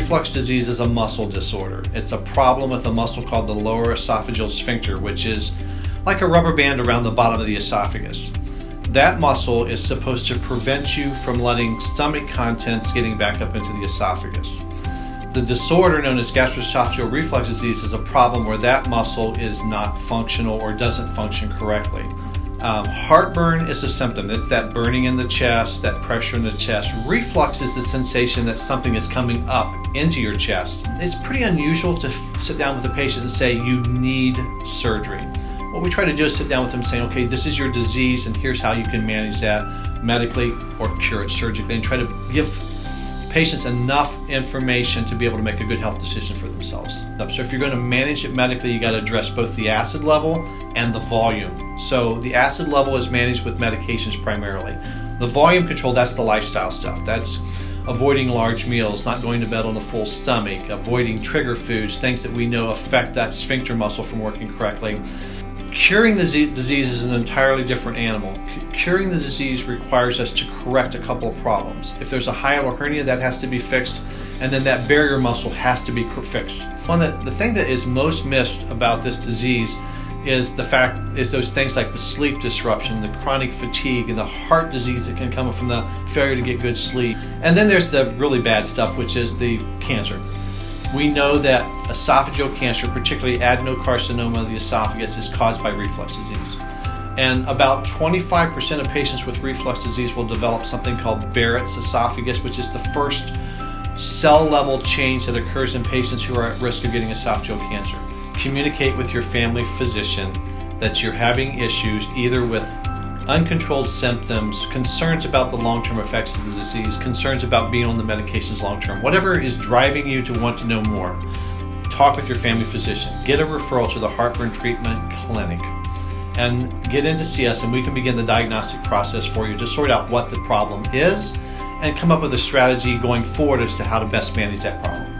reflux disease is a muscle disorder. It's a problem with a muscle called the lower esophageal sphincter, which is like a rubber band around the bottom of the esophagus. That muscle is supposed to prevent you from letting stomach contents getting back up into the esophagus. The disorder known as gastroesophageal reflux disease is a problem where that muscle is not functional or doesn't function correctly. Heartburn is a symptom. It's that burning in the chest, that pressure in the chest. Reflux is the sensation that something is coming up into your chest. It's pretty unusual to sit down with a patient and say, you need surgery. What we try to do is sit down with them saying, okay, this is your disease and here's how you can manage that medically or cure it surgically, and try to give patients enough information to be able to make a good health decision for themselves. So if you're going to manage it medically, you got to address both the acid level and the volume. So the acid level is managed with medications primarily. The volume control, that's the lifestyle stuff. That's avoiding large meals, not going to bed on a full stomach, avoiding trigger foods, things that we know affect that sphincter muscle from working correctly. Curing the disease is an entirely different animal. Curing the disease requires us to correct a couple of problems. If there's a hiatal hernia, that has to be fixed, and then that barrier muscle has to be fixed. The thing that is most missed about this disease is those things like the sleep disruption, the chronic fatigue, and the heart disease that can come from the failure to get good sleep. And then there's the really bad stuff, which is the cancer. We know that esophageal cancer, particularly adenocarcinoma of the esophagus, is caused by reflux disease. And about 25% of patients with reflux disease will develop something called Barrett's esophagus, which is the first cell-level change that occurs in patients who are at risk of getting esophageal cancer. Communicate with your family physician that you're having issues either with uncontrolled symptoms, concerns about the long-term effects of the disease, concerns about being on the medications long-term. Whatever is driving you to want to know more, talk with your family physician. Get a referral to the Heartburn Treatment Clinic and get in to see us, and we can begin the diagnostic process for you to sort out what the problem is and come up with a strategy going forward as to how to best manage that problem.